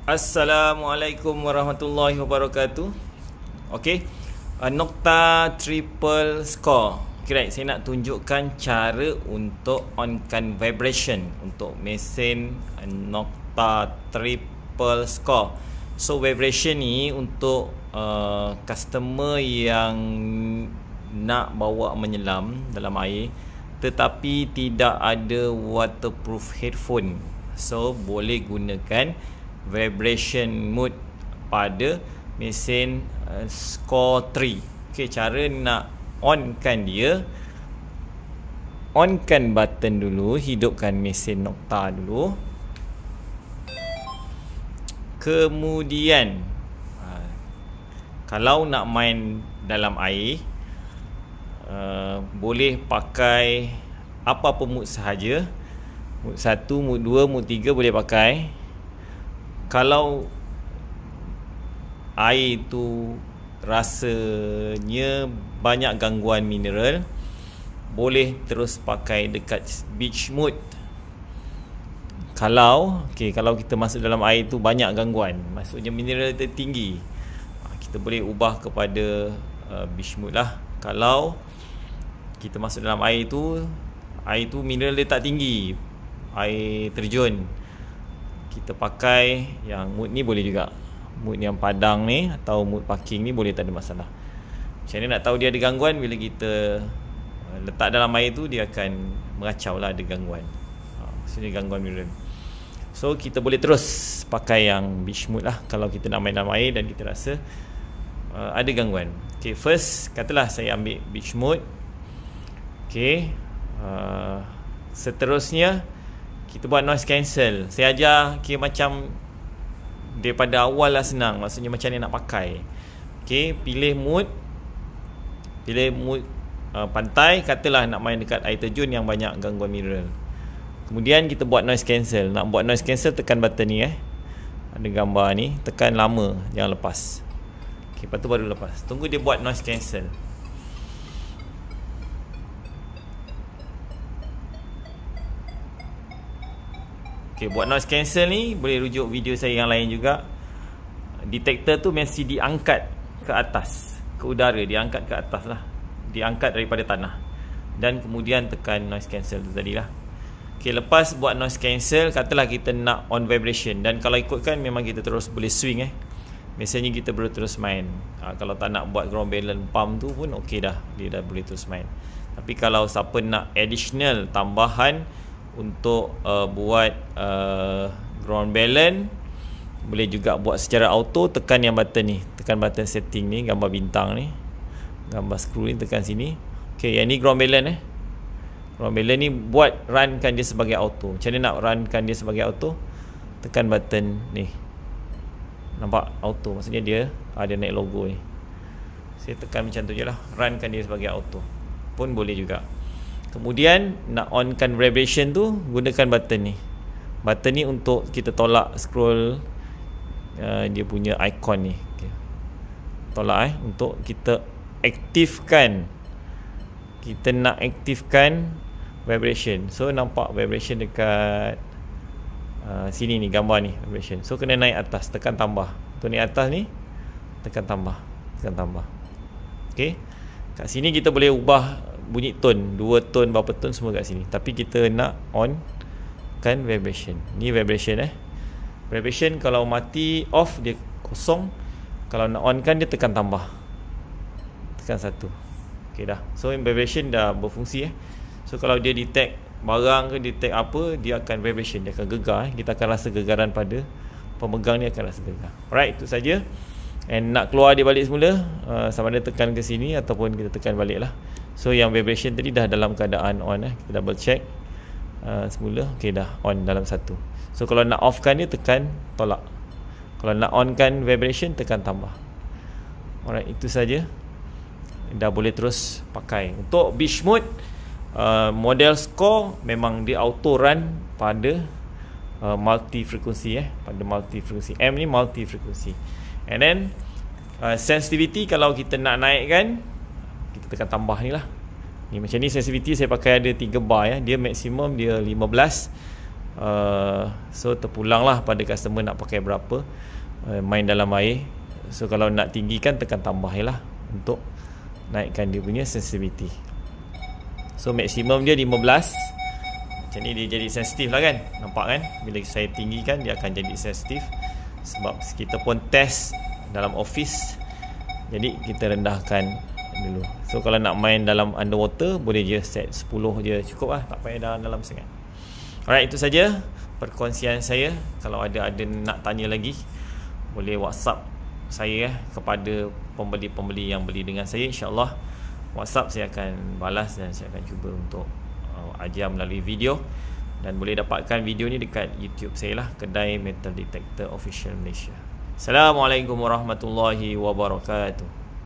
Assalamualaikum warahmatullahi wabarakatuh. Okey, Nokta triple score. Okay, right. Saya nak tunjukkan cara untuk onkan vibration untuk mesin Nokta triple score. So vibration ni untuk customer yang nak bawa menyelam dalam air tetapi tidak ada waterproof headphone. So boleh gunakan vibration mode pada mesin Score 3. Okey, cara nak onkan dia, onkan button dulu, hidupkan mesin Nokta dulu. Kemudian kalau nak main dalam air, boleh pakai apa-apa mood sahaja. Mood 1, mood 2, mood 3 boleh pakai. Kalau air tu rasanya banyak gangguan mineral, boleh terus pakai dekat beach mode. Kalau kita masuk dalam air tu banyak gangguan, maksudnya mineral tertinggi, kita boleh ubah kepada beach mode lah. Kalau kita masuk dalam air tu mineral dia tak tinggi, air terjun, kita pakai yang mood ni boleh juga. Mood yang padang ni atau mood parking ni boleh, tak ada masalah. Macam ni nak tahu dia ada gangguan, bila kita letak dalam air tu dia akan meracau lah, ada gangguan. Maksudnya gangguan mineral. So kita boleh terus pakai yang beach mode lah kalau kita nak main dalam air dan kita rasa ada gangguan. Okay, first katalah saya ambil beach mode. Okay, seterusnya kita buat noise cancel. Saya ajar macam daripada awal lah, senang. Maksudnya macam ni nak pakai. Okay, pilih mood pantai. Katalah nak main dekat air terjun yang banyak gangguan mineral. Kemudian kita buat noise cancel. Nak buat noise cancel, tekan button ni ada gambar ni, tekan lama, jangan lepas. Okay, lepas tu baru lepas. Tunggu dia buat noise cancel. Okay, buat noise cancel ni boleh rujuk video saya yang lain juga. Detektor tu mesti diangkat ke atas, ke udara, diangkat ke atas lah, diangkat daripada tanah, dan kemudian tekan noise cancel tu tadi lah. Okay, lepas buat noise cancel, katalah kita nak on vibration, dan kalau ikutkan memang kita terus boleh swing biasanya kita boleh terus main. Kalau tak nak buat ground balance pump tu pun okey dah, dia dah boleh terus main. Tapi kalau siapa nak additional tambahan untuk buat ground balance, boleh juga buat secara auto. Tekan yang button ni, tekan button setting ni, gambar bintang ni, gambar screw ni, tekan sini. Okay, yang ni ground balance ground balance ni buat runkan dia sebagai auto. Macam mana nak runkan dia sebagai auto? Tekan button ni, nampak auto, maksudnya dia ada naik logo ni. Saya tekan macam tu je lah, runkan dia sebagai auto pun boleh juga. Kemudian nak onkan vibration tu, gunakan button ni. Button ni untuk kita tolak scroll dia punya icon ni. Okay, tolak untuk kita aktifkan. Kita nak aktifkan vibration. So nampak vibration dekat sini ni, gambar ni vibration. So kena naik atas, tekan tambah. Untuk naik atas ni, tekan tambah, tekan tambah. Okay, kat sini kita boleh ubah bunyi tone, 2 tone, berapa tone, semua kat sini. Tapi kita nak on kan vibration. Ni vibration vibration kalau mati off dia kosong. Kalau nak on kan dia tekan tambah, tekan 1. Okay dah. So vibration dah berfungsi So kalau dia detect barang ke, detect apa, dia akan vibration, dia akan gegar. Kita akan rasa gegaran pada pemegang ni, akan rasa gegar. Alright, itu saja. And nak keluar dia balik semula, sama ada tekan ke sini ataupun kita tekan balik lah. So yang vibration tadi dah dalam keadaan on kita double check semula. Okay, dah on dalam 1. So kalau nak off kan dia, tekan tolak. Kalau nak on kan vibration, tekan tambah. Alright, itu saja. Dah boleh terus pakai. Untuk beach mode, model Score memang dia auto run pada multi frekuensi pada multi frekuensi. M ni multi frekuensi. And then sensitivity, kalau kita nak naikkan, kita tekan tambah ni lah. Ni macam ni sensitivity saya pakai ada 3 bar Dia maksimum dia 15, So terpulanglah pada customer nak pakai berapa, main dalam air. So kalau nak tinggikan, tekan tambah lah untuk naikkan dia punya sensitivity. So maksimum dia 15. Macam ni dia jadi sensitif lah kan. Nampak kan, bila saya tinggikan dia akan jadi sensitif. Sebab kita pun test dalam office, jadi kita rendahkan dulu. So kalau nak main dalam underwater, boleh je set 10 je, cukup lah, tak payah dalam sangat. Alright, itu saja perkongsian saya. Kalau ada nak tanya lagi, boleh WhatsApp saya kepada pembeli-pembeli yang beli dengan saya. InsyaAllah WhatsApp saya akan balas dan saya akan cuba untuk ajar melalui video. Dan boleh dapatkan video ni dekat YouTube saya lah, Kedai Metal Detector Official Malaysia. Assalamualaikum warahmatullahi wabarakatuh.